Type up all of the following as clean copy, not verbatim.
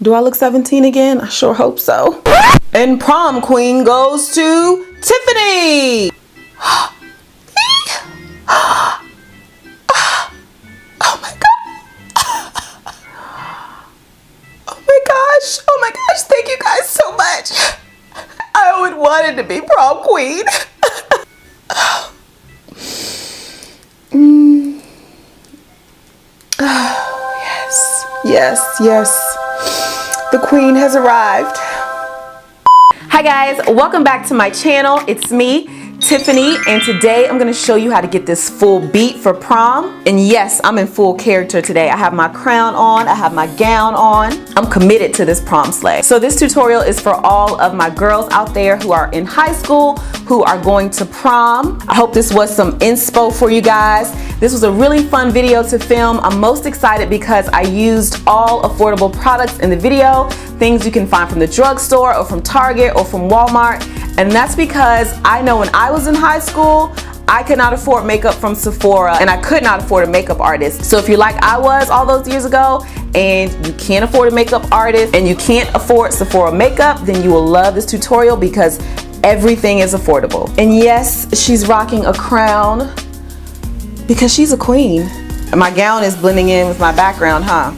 Do I look 17 again? I sure hope so. And prom queen goes to Tiffany. Oh my God. Oh my gosh. Oh my gosh. Thank you guys so much. I would wanted to be prom queen. Yes. The queen has arrived. Hi guys, welcome back to my channel. It's me, Tiffany, and today I'm going to show you how to get this full beat for prom. And yes, I'm in full character today. I have my crown on, I have my gown on. I'm committed to this prom slay. So this tutorial is for all of my girls out there who are in high school, who are going to prom. I hope this was some inspo for you guys. This was a really fun video to film. I'm most excited because I used all affordable products in the video, things you can find from the drugstore or from Target or from Walmart. And that's because I know when I was in high school, I could not afford makeup from Sephora and I could not afford a makeup artist. So if you're like I was all those years ago and you can't afford a makeup artist and you can't afford Sephora makeup, then you will love this tutorial because everything is affordable. And yes, she's rocking a crown because she's a queen. And my gown is blending in with my background, huh?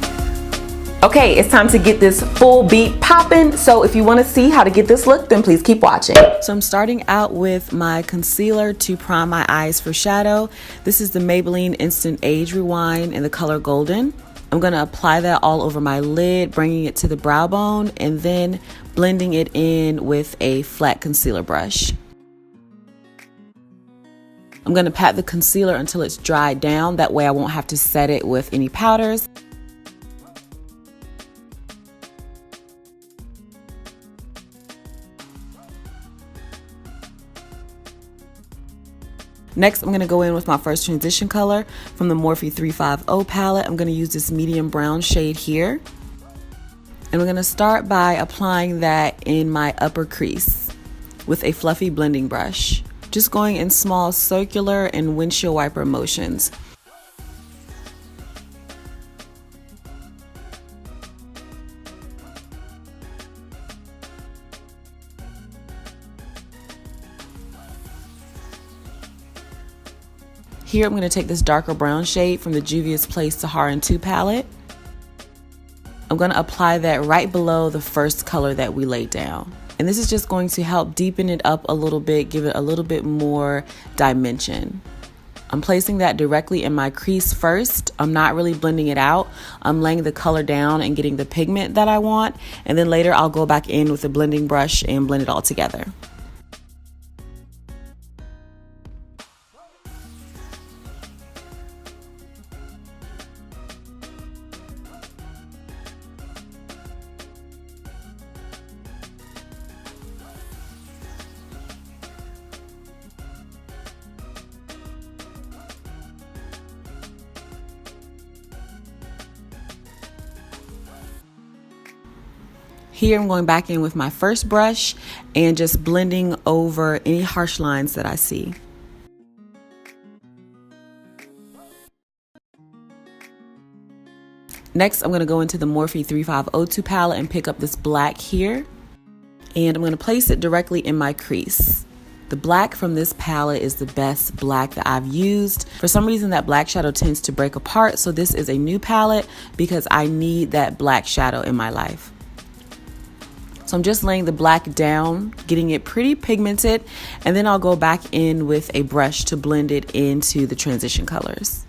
Okay, it's time to get this full beat popping. So if you want to see how to get this look, then please keep watching. So I'm starting out with my concealer to prime my eyes for shadow. This is the Maybelline Instant Age Rewind in the color Golden. I'm going to apply that all over my lid, bringing it to the brow bone, and then blending it in with a flat concealer brush. I'm going to pat the concealer until it's dried down. That way I won't have to set it with any powders. Next, I'm going to go in with my first transition color from the Morphe 350 palette. I'm going to use this medium brown shade here. And we're going to start by applying that in my upper crease with a fluffy blending brush. Just going in small circular and windshield wiper motions. Here I'm going to take this darker brown shade from the Juvia's Place Saharan 2 palette. I'm going to apply that right below the first color that we laid down. And this is just going to help deepen it up a little bit, give it a little bit more dimension. I'm placing that directly in my crease first. I'm not really blending it out. I'm laying the color down and getting the pigment that I want. And then later I'll go back in with a blending brush and blend it all together. Here I'm going back in with my first brush and just blending over any harsh lines that I see. Next, I'm going to go into the Morphe 3502 palette and pick up this black here. And I'm going to place it directly in my crease. The black from this palette is the best black that I've used. For some reason, that black shadow tends to break apart, so this is a new palette because I need that black shadow in my life. So I'm just laying the black down, getting it pretty pigmented, and then I'll go back in with a brush to blend it into the transition colors.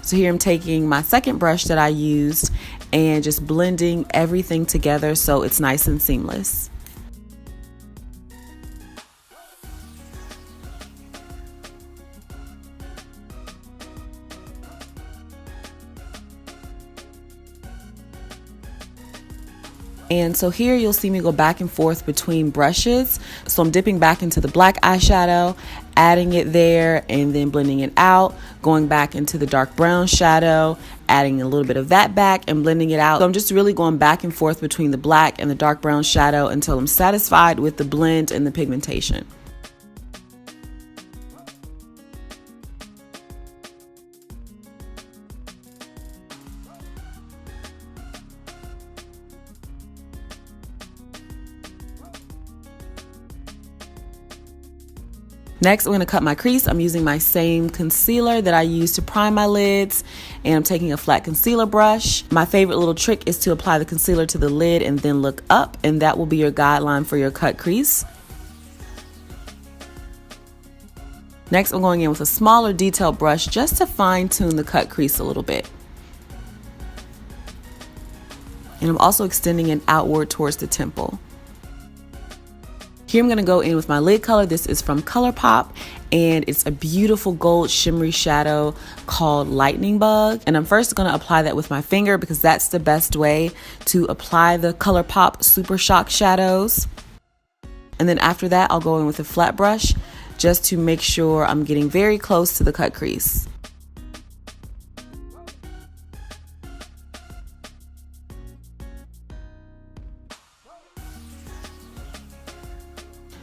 So here I'm taking my second brush that I used and just blending everything together so it's nice and seamless. And so here you'll see me go back and forth between brushes. So I'm dipping back into the black eyeshadow adding it there and then blending it out, going back into the dark brown shadow, adding a little bit of that back and blending it out. So I'm just really going back and forth between the black and the dark brown shadow until I'm satisfied with the blend and the pigmentation. Next, I'm going to cut my crease. I'm using my same concealer that I use to prime my lids, and I'm taking a flat concealer brush. My favorite little trick is to apply the concealer to the lid and then look up, and that will be your guideline for your cut crease. Next, I'm going in with a smaller detail brush just to fine tune the cut crease a little bit. And I'm also extending it outward towards the temple. Here I'm going to go in with my lid color. This is from Colourpop, and it's a beautiful gold shimmery shadow called Lightning Bug. And I'm first going to apply that with my finger because that's the best way to apply the Colourpop Super Shock shadows. And then after that, I'll go in with a flat brush just to make sure I'm getting very close to the cut crease.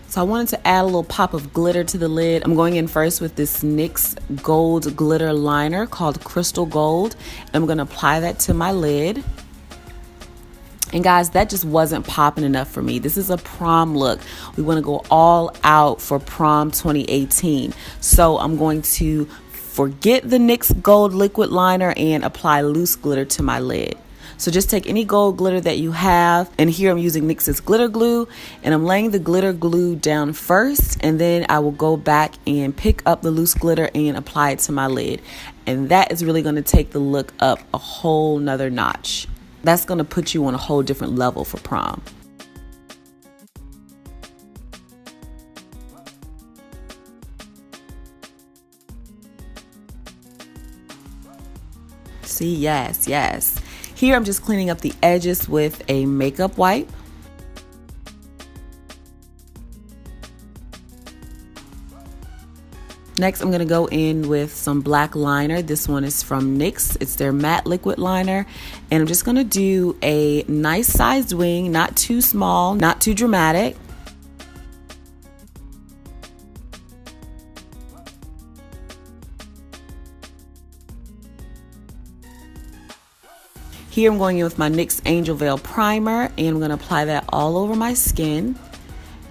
So I wanted to add a little pop of glitter to the lid. I'm going in first with this NYX gold glitter liner called Crystal Gold. I'm going to apply that to my lid. And guys, that just wasn't popping enough for me. This is a prom look. We want to go all out for prom 2018. So I'm going to forget the NYX gold liquid liner and apply loose glitter to my lid. So just take any gold glitter that you have, and here I'm using NYX's glitter glue, and I'm laying the glitter glue down first, and then I will go back and pick up the loose glitter and apply it to my lid. And that is really going to take the look up a whole nother notch. That's going to put you on a whole different level for prom. See, yes, yes. Here I'm just cleaning up the edges with a makeup wipe. Next, I'm going to go in with some black liner. This one is from NYX. It's their matte liquid liner. And I'm just going to do a nice sized wing, not too small, not too dramatic. Here I'm going in with my NYX Angel Veil Primer, and I'm going to apply that all over my skin.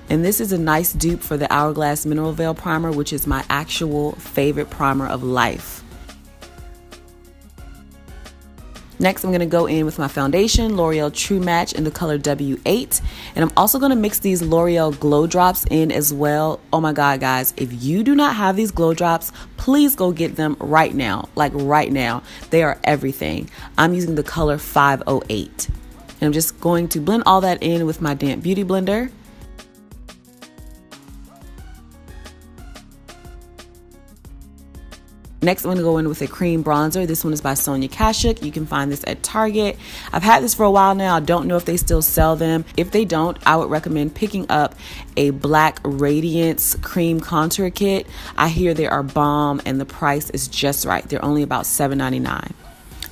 And this is a nice dupe for the Hourglass Mineral Veil Primer, which is my actual favorite primer of life. Next, I'm going to go in with my foundation, L'Oreal True Match in the color W8. And I'm also going to mix these L'Oreal Glow Drops in as well. Oh my God, guys, if you do not have these Glow Drops, please go get them right now. Like right now. They are everything. I'm using the color 508. And I'm just going to blend all that in with my damp beauty blender. Next, I'm going to go in with a cream bronzer. This one is by Sonia Kashuk. You can find this at Target. I've had this for a while now. I don't know if they still sell them. If they don't, I would recommend picking up a Black Radiance cream contour kit. I hear they are bomb and the price is just right. They're only about $7.99.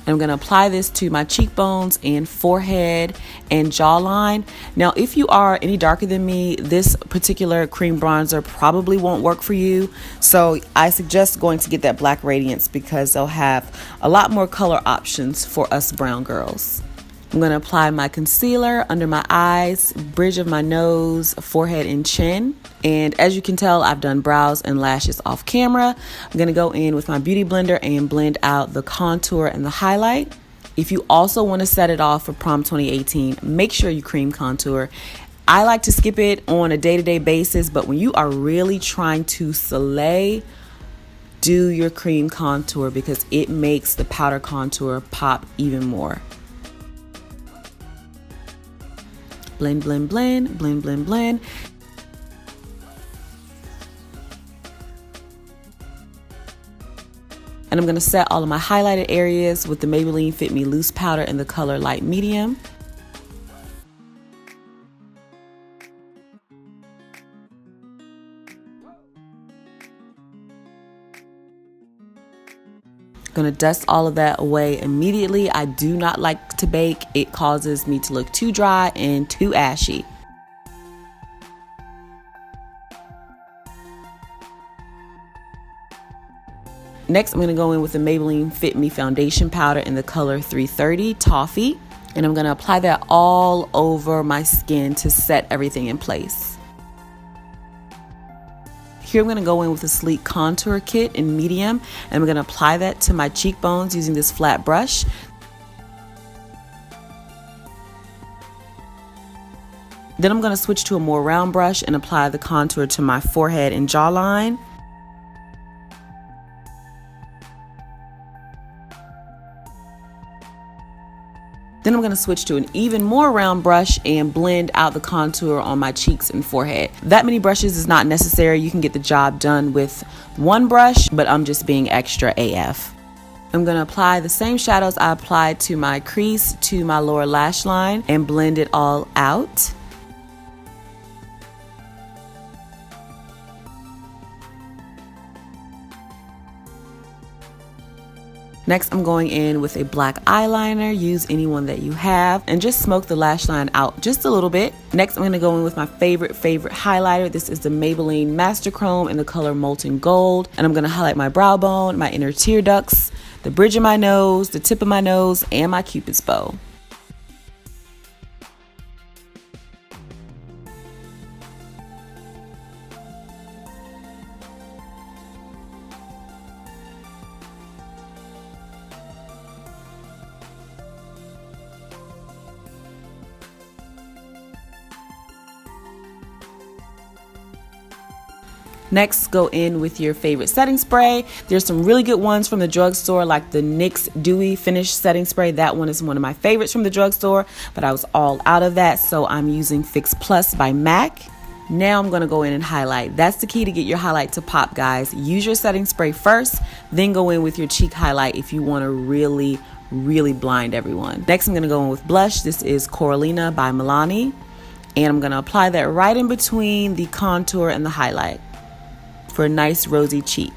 I'm going to apply this to my cheekbones and forehead and jawline. Now, if you are any darker than me, this particular cream bronzer probably won't work for you. So I suggest going to get that Black Radiance because they'll have a lot more color options for us brown girls. I'm going to apply my concealer under my eyes, bridge of my nose, forehead, and chin. And as you can tell, I've done brows and lashes off camera. I'm going to go in with my beauty blender and blend out the contour and the highlight. If you also want to set it off for prom 2018, make sure you cream contour. I like to skip it on a day-to-day basis, but when you are really trying to slay, do your cream contour because it makes the powder contour pop even more. Blend, blend, blend, blend, blend, blend. And I'm going to set all of my highlighted areas with the Maybelline Fit Me Loose powder in the color light medium. gonna dust all of that away immediately. I do not like to bake. It causes me to look too dry and too ashy. Next, I'm gonna go in with the Maybelline Fit Me foundation powder in the color 330 Toffee, and I'm gonna apply that all over my skin to set everything in place. Here I'm going to go in with a sleek contour kit in medium, and I'm going to apply that to my cheekbones using this flat brush. Then I'm going to switch to a more round brush and apply the contour to my forehead and jawline. Then I'm going to switch to an even more round brush and blend out the contour on my cheeks and forehead. That many brushes is not necessary. You can get the job done with one brush, but I'm just being extra AF. I'm going to apply the same shadows I applied to my crease to my lower lash line and blend it all out. Next, I'm going in with a black eyeliner. Use any one that you have and just smoke the lash line out just a little bit. Next, I'm going to go in with my favorite highlighter. This is the Maybelline Master Chrome in the color Molten Gold. And I'm going to highlight my brow bone, my inner tear ducts, the bridge of my nose, the tip of my nose, and my Cupid's bow. Next, go in with your favorite setting spray. There's some really good ones from the drugstore, like the NYX Dewy Finish Setting Spray. That one is one of my favorites from the drugstore, but I was all out of that, so I'm using Fix Plus by MAC. Now I'm going to go in and highlight. That's the key to get your highlight to pop, guys. Use your setting spray first, then go in with your cheek highlight if you want to really blind everyone. Next, I'm going to go in with blush. This is Corallina by Milani, and I'm going to apply that right in between the contour and the highlight for a nice rosy cheek.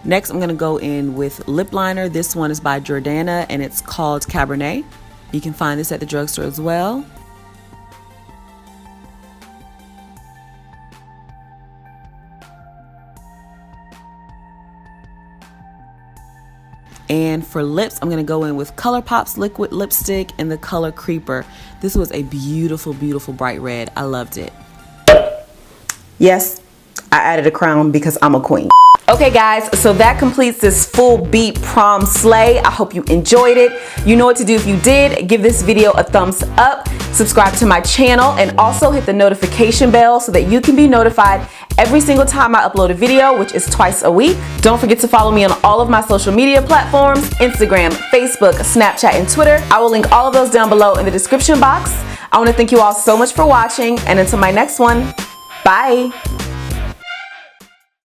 Next, I'm going to go in with lip liner. This one is by Jordana and it's called Cabernet. You can find this at the drugstore as well. And for lips, I'm going to go in with Colourpop's liquid lipstick in the color Creeper. This was a beautiful bright red. I loved it. Yes, I added a crown because I'm a queen. Okay guys, so that completes this full beat prom slay. I hope you enjoyed it. You know what to do if you did. Give this video a thumbs up, subscribe to my channel, and also hit the notification bell so that you can be notified every single time I upload a video, which is twice a week. Don't forget to follow me on all of my social media platforms, Instagram, Facebook, Snapchat, and Twitter. I will link all of those down below in the description box. I want to thank you all so much for watching, and until my next one, bye.